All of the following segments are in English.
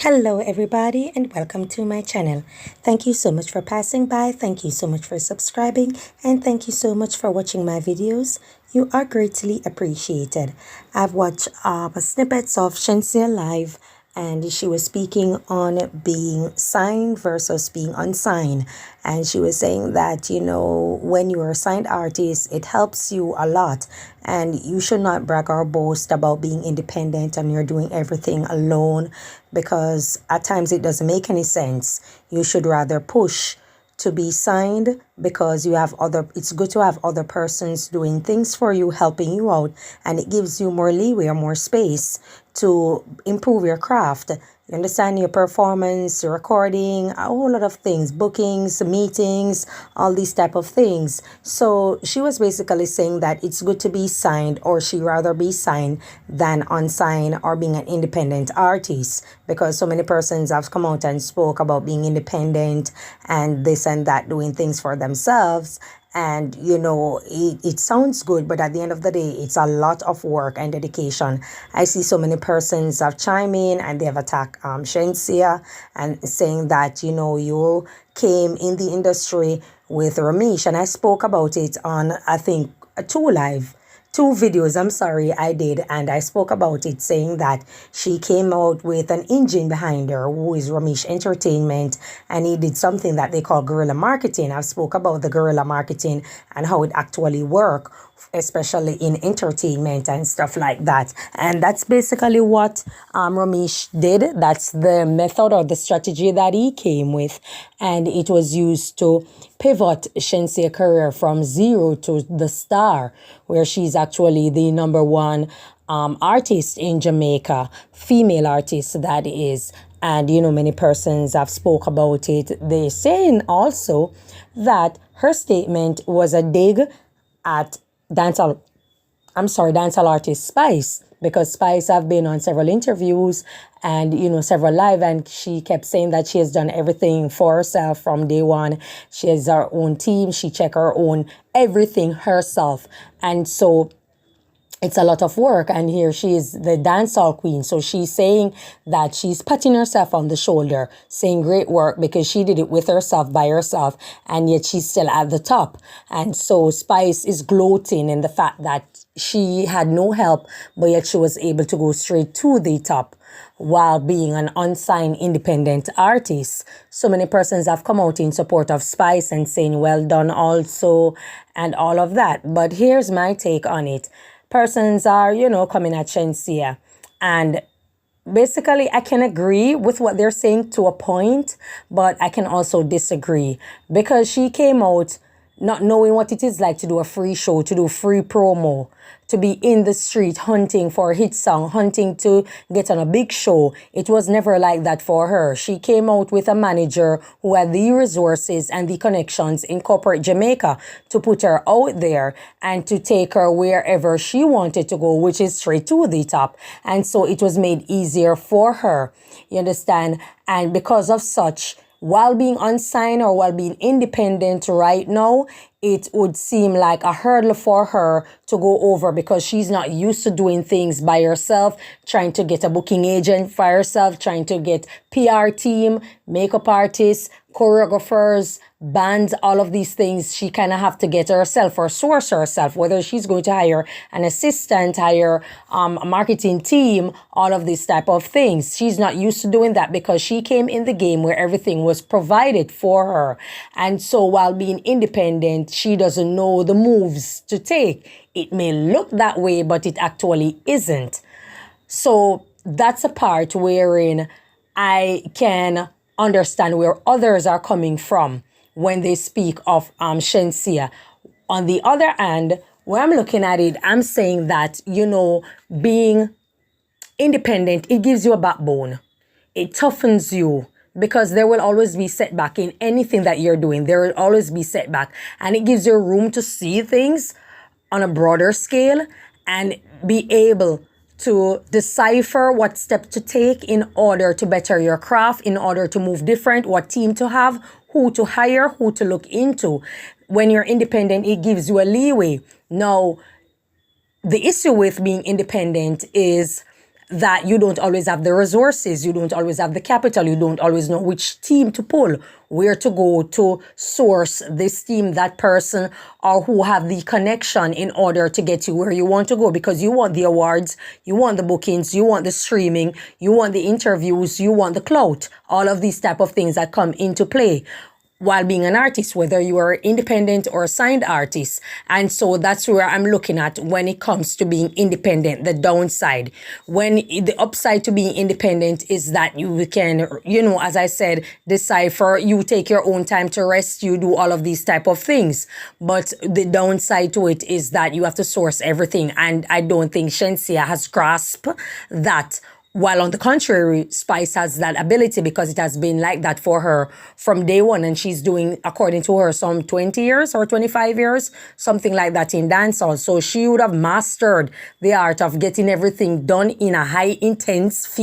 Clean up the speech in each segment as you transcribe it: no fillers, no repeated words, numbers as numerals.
Hello everybody and welcome to my channel. Thank you so much for passing by. Thank you so much for subscribing and thank you so much for watching my videos. You are greatly appreciated. I've watched snippets of Shenseea live and she was speaking on being signed versus being unsigned, and she was saying that when you are a signed artist it helps you a lot and you should not brag or boast about being independent and you're doing everything alone, because at times it doesn't make any sense. You should rather push to be signed, because it's good to have other persons doing things for you, helping you out, and it gives you more leeway or more space to improve your craft. You understand, your performance, your recording, a whole lot of things, bookings, meetings, all these type of things. So she was basically saying that it's good to be signed, or she rather be signed than unsigned or being an independent artist, because so many persons have come out and spoke about being independent and this and that, doing things for themselves. And it sounds good, but at the end of the day it's a lot of work and dedication. I see so many persons have chimed in and they have attacked Shenseea and saying that you came in the industry with Ramesh, and I spoke about it on, I think, two videos, I'm sorry, I did, and I spoke about it, saying that she came out with an engine behind her, who is Ramesh Entertainment, and he did something that they call guerrilla marketing. I spoke about the guerrilla marketing and how it actually works, especially in entertainment and stuff like that. And that's basically what Ramesh did. That's the method or the strategy that he came with, and it was used to pivot Shensea's career from zero to the star, where she's actually the number one artist in Jamaica, female artist that is. And many persons have spoke about it. They're saying also that her statement was a dig at dancehall artist Spice, because Spice have been on several interviews and several live, and she kept saying that she has done everything for herself from day one. She has her own team, she check her own everything herself, and so it's a lot of work. And here she is, the dancehall queen. So she's saying that she's patting herself on the shoulder, saying great work, because she did it with herself, by herself, and yet she's still at the top. And so Spice is gloating in the fact that she had no help, but yet she was able to go straight to the top while being an unsigned independent artist. So many persons have come out in support of Spice and saying well done also and all of that. But here's my take on it. Persons are, coming at Shenseea, and basically I can agree with what they're saying to a point, but I can also disagree, because she came out not knowing what it is like to do a free show, to do free promo, to be in the street hunting for a hit song, hunting to get on a big show. It was never like that for her. She came out with a manager who had the resources and the connections in corporate Jamaica to put her out there and to take her wherever she wanted to go, which is straight to the top. And so it was made easier for her. You understand? And because of such, while being unsigned or while being independent right now, it would seem like a hurdle for her to go over, because she's not used to doing things by herself, trying to get a booking agent for herself, trying to get PR team, makeup artists, choreographers, bands, all of these things she kind of have to get herself or source herself, whether she's going to hire an assistant, hire a marketing team, all of these type of things. She's not used to doing that, because she came in the game where everything was provided for her. And so while being independent, she doesn't know the moves to take. It may look that way, but it actually isn't. So that's a part wherein I can understand where others are coming from when they speak of Shenseea. On the other hand, when I'm looking at it, I'm saying that, being independent, it gives you a backbone. It toughens you, because there will always be setback in anything that you're doing. There will always be setback, and it gives you room to see things on a broader scale and be able to decipher what step to take in order to better your craft, in order to move different, what team to have, who to hire, who to look into. When you're independent, it gives you a leeway. Now, the issue with being independent is that you don't always have the resources, you don't always have the capital, you don't always know which team to pull, where to go to source this team, that person, or who have the connection in order to get you where you want to go, because you want the awards, you want the bookings, you want the streaming, you want the interviews, you want the clout, all of these type of things that come into play while being an artist, whether you are independent or a signed artist. And so that's where I'm looking at when it comes to being independent, the downside. When the upside to being independent is that you can, as I said, decipher, you take your own time to rest, you do all of these type of things. But the downside to it is that you have to source everything. And I don't think Shenseea has grasped that. While on the contrary, Spice has that ability because it has been like that for her from day one. And she's doing, according to her, some 20 years or 25 years, something like that in dancehall. So she would have mastered the art of getting everything done in a high intense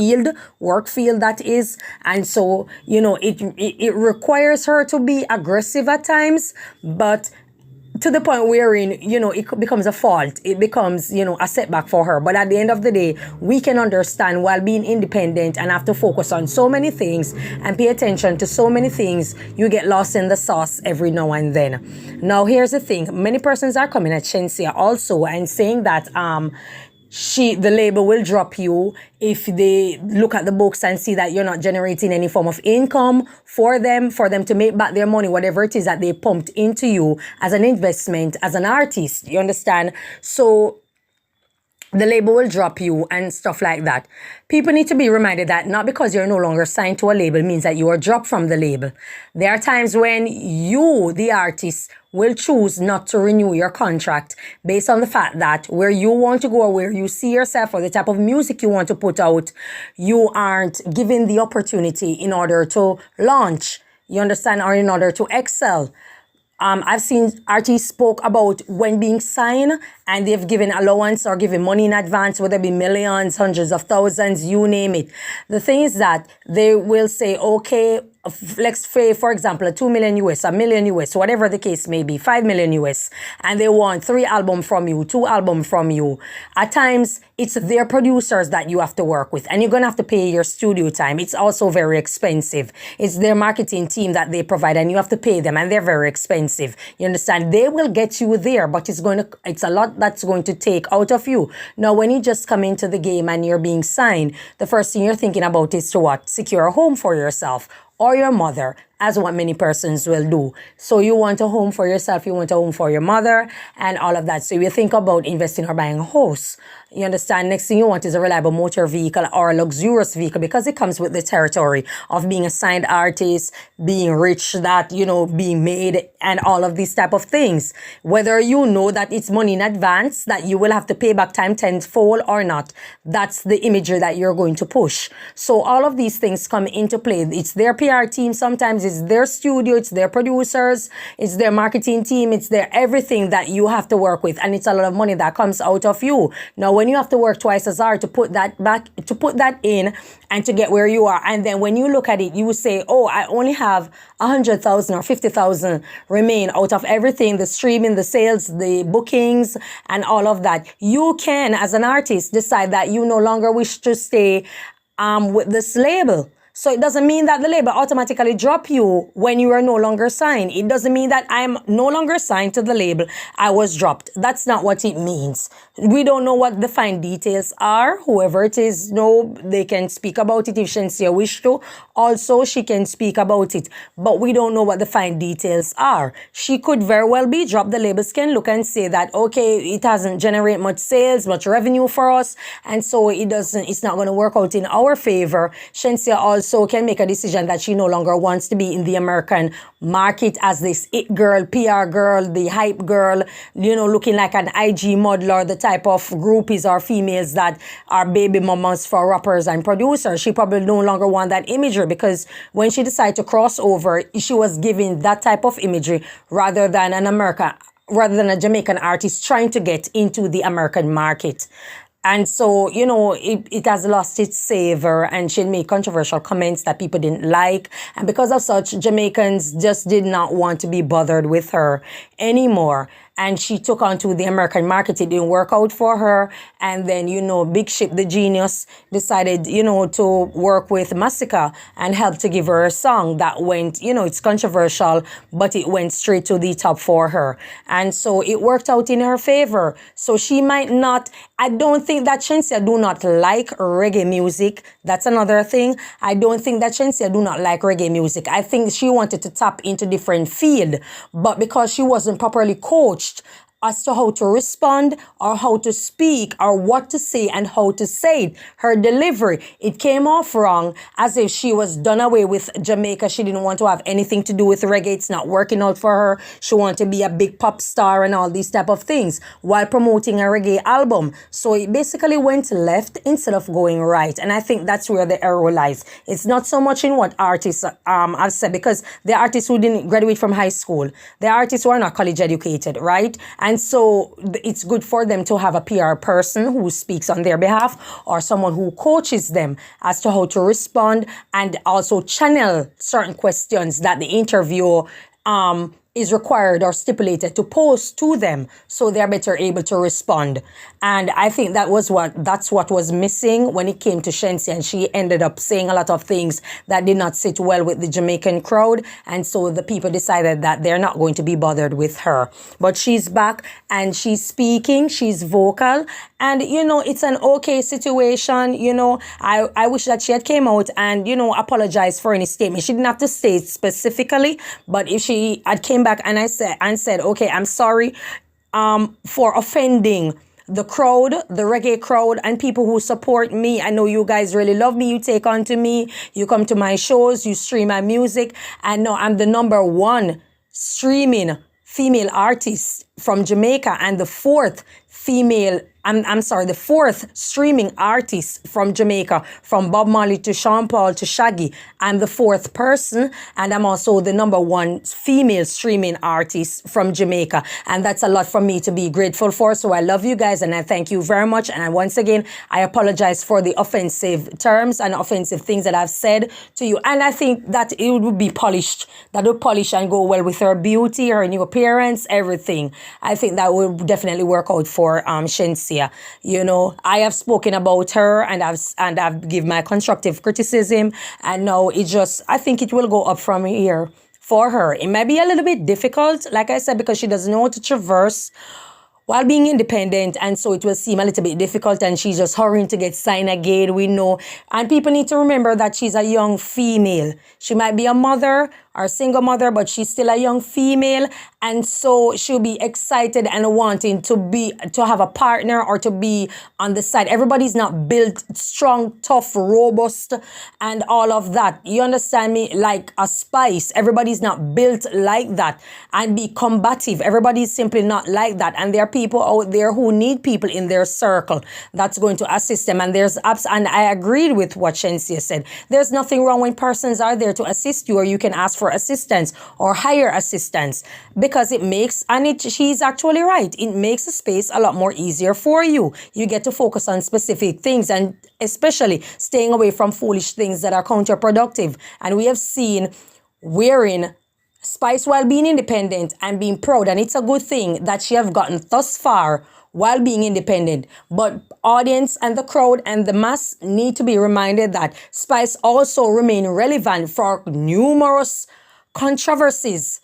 work field that is. And so, it requires her to be aggressive at times, but to the point wherein, it becomes a fault. It becomes, a setback for her. But at the end of the day, we can understand while being independent and have to focus on so many things and pay attention to so many things, you get lost in the sauce every now and then. Now, here's the thing. Many persons are coming at Shenseea also and saying that, the label will drop you if they look at the books and see that you're not generating any form of income for them to make back their money, whatever it is that they pumped into you as an investment, as an artist. You understand? So the label will drop you and stuff like that. People need to be reminded that not because you're no longer signed to a label means that you are dropped from the label. There are times when you, the artist, will choose not to renew your contract based on the fact that where you want to go or where you see yourself or the type of music you want to put out, you aren't given the opportunity in order to launch, you understand, or in order to excel. I've seen artists spoke about when being signed and they've given allowance or given money in advance, whether it be millions, hundreds of thousands, you name it. The thing is that they will say, okay, let's say, for example, 2 million US, a million US, whatever the case may be, 5 million US, and they want 3 albums from you, 2 albums from you. At times, it's their producers that you have to work with, and you're going to have to pay your studio time. It's also very expensive. It's their marketing team that they provide, and you have to pay them, and they're very expensive. You understand? They will get you there, but it's a lot that's going to take out of you. Now, when you just come into the game and you're being signed, the first thing you're thinking about is to what? Secure a home for yourself or your mother, as what many persons will do. So you want a home for yourself, you want a home for your mother, and all of that. So you think about investing or buying a house. You understand? Next thing you want is a reliable motor vehicle or a luxurious vehicle, because it comes with the territory of being a signed artist, being rich, that, being made, and all of these type of things. Whether you know that it's money in advance that you will have to pay back time tenfold or not, that's the imagery that you're going to push. So all of these things come into play. It's their PR team, sometimes it's their studio, it's their producers, it's their marketing team, it's their everything that you have to work with, and it's a lot of money that comes out of you. Now, when you have to work twice as hard to put that in and to get where you are, and then when you look at it, you say, oh, I only have 100,000 or 50,000 remain out of everything, the streaming, the sales, the bookings, and all of that. You can, as an artist, decide that you no longer wish to stay with this label. So it doesn't mean that the label automatically drop you when you are no longer signed. It doesn't mean that I'm no longer signed to the label, I was dropped. That's not what it means. We don't know what the fine details are. Whoever it is, they can speak about it if Shenseea wish to. Also, she can speak about it. But we don't know what the fine details are. She could very well be dropped. The labels can look and say that, okay, it hasn't generated much sales, much revenue for us, and so it's not going to work out in our favor. Shenseea also can make a decision that she no longer wants to be in the American market as this it girl, PR girl, the hype girl, looking like an IG model, or the type of groupies or females that are baby mamas for rappers and producers. She probably no longer want that imagery, because when she decided to cross over, she was given that type of imagery rather than a Jamaican artist trying to get into the American market. And so, it has lost its savor, and she made controversial comments that people didn't like. And because of such, Jamaicans just did not want to be bothered with her anymore. and she took on to the American market. It didn't work out for her. And then, Big Ship, the genius, decided, to work with Massacre and help to give her a song that went, it's controversial, but it went straight to the top for her. And so it worked out in her favor. So she might not, I don't think that Shenseea do not like reggae music. That's another thing. I don't think that Shenseea do not like reggae music. I think she wanted to tap into different field, but because she wasn't properly coached as to how to respond or how to speak or what to say and how to say it. Her delivery, it came off wrong, as if she was done away with Jamaica. She didn't want to have anything to do with reggae. It's not working out for her. She wanted to be a big pop star and all these type of things while promoting a reggae album. So it basically went left instead of going right. And I think that's where the error lies. It's not so much in what artists have said, because the artists who didn't graduate from high school, the artists who are not college educated, right? And so it's good for them to have a PR person who speaks on their behalf, or someone who coaches them as to how to respond, and also channel certain questions that the interviewer is required or stipulated to pose to them, so they're better able to respond. And I think that's what was missing when it came to Shenseea, and she ended up saying a lot of things that did not sit well with the Jamaican crowd, and so the people decided that they're not going to be bothered with her. But she's back and she's speaking, she's vocal, and it's an okay situation. I wish that she had came out and apologized for any statement. She didn't have to say it specifically, but if she had came back and said, okay, I'm sorry for offending the crowd, the reggae crowd, and people who support me. I know you guys really love me. You take on to me. You come to my shows. You stream my music. And now I'm the number one streaming female artist from Jamaica, and the fourth the fourth streaming artist from Jamaica, from Bob Marley to Sean Paul to Shaggy. I'm the fourth person, and I'm also the number one female streaming artist from Jamaica. And that's a lot for me to be grateful for. So I love you guys, and I thank you very much. And once again, I apologize for the offensive terms and offensive things that I've said to you. And I think that it would be polished. That would polish and go well with her beauty, her new appearance, everything. I think that would definitely work out for Shenseea. I have spoken about her, and I've given my constructive criticism, and now I think it will go up from here for her. It might be a little bit difficult, like I said, because she doesn't know how to traverse while being independent, and so it will seem a little bit difficult, and she's just hurrying to get signed again, we know. And people need to remember that she's a young female. She might be a mother or a single mother, but she's still a young female, and so she'll be excited and wanting to have a partner or to be on the side. Everybody's not built strong, tough, robust, and all of that. You understand me? Like a Spice. Everybody's not built like that and be combative. Everybody's simply not like that. And there are people out there who need people in their circle that's going to assist them. And there's apps, and I agreed with what Shenseea said. There's nothing wrong when persons are there to assist you, or you can ask for assistance or hire assistance, because she's actually right. It makes the space a lot more easier for you. You get to focus on specific things, and especially staying away from foolish things that are counterproductive. And we have seen wherein Spice, while being independent and being proud, and it's a good thing that she have gotten thus far while being independent, but audience and the crowd and the mass need to be reminded that Spice also remain relevant for numerous controversies,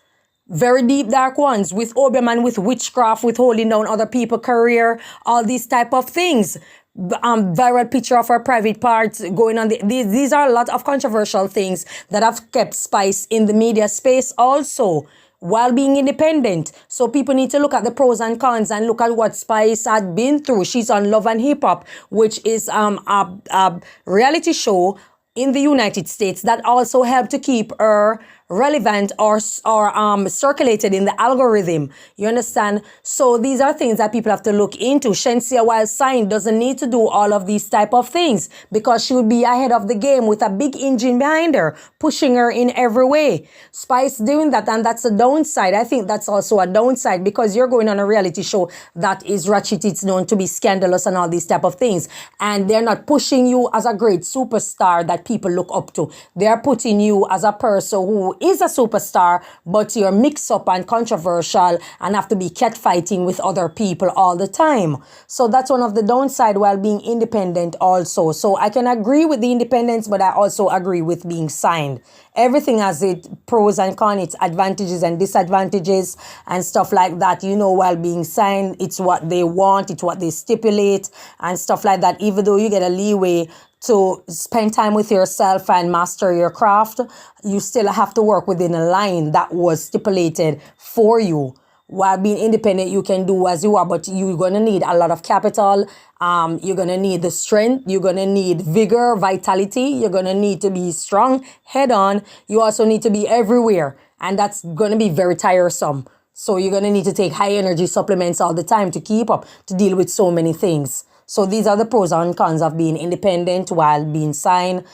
very deep dark ones, with Obeah, with witchcraft, with holding down other people's career, all these type of things. Viral picture of her private parts going on. These are a lot of controversial things that have kept Spice in the media space also, while being independent. So people need to look at the pros and cons and look at what Spice had been through. She's on Love and Hip Hop, which is a reality show in the United States that also helped to keep her relevant or circulated in the algorithm. You understand? So these are things that people have to look into. Shenseea, while signed, doesn't need to do all of these type of things, because she would be ahead of the game with a big engine behind her, pushing her in every way. Spice doing that, and that's a downside. I think that's also a downside, because you're going on a reality show that is ratchet, it's known to be scandalous and all these type of things, and they're not pushing you as a great superstar that people look up to. They're putting you as a person who is a superstar, but you're mixed up and controversial and have to be catfighting with other people all the time. So that's one of the downside while being independent also. So I can agree with the independence, but I also agree with being signed. Everything has its pros and cons, its advantages and disadvantages and stuff like that. While being signed, it's what they want, it's what they stipulate and stuff like that. Even though you get a leeway to spend time with yourself and master your craft, you still have to work within a line that was stipulated for you. While being independent, you can do as you are, but you're going to need a lot of capital. You're going to need the strength. You're going to need vigor, vitality. You're going to need to be strong, head on. You also need to be everywhere. And that's going to be very tiresome. So you're going to need to take high energy supplements all the time to keep up, to deal with so many things. So these are the pros and cons of being independent while being signed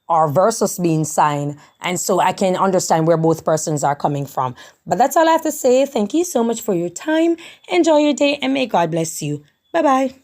or versus being signed. And so I can understand where both persons are coming from. But that's all I have to say. Thank you so much for your time. Enjoy your day and may God bless you. Bye-bye.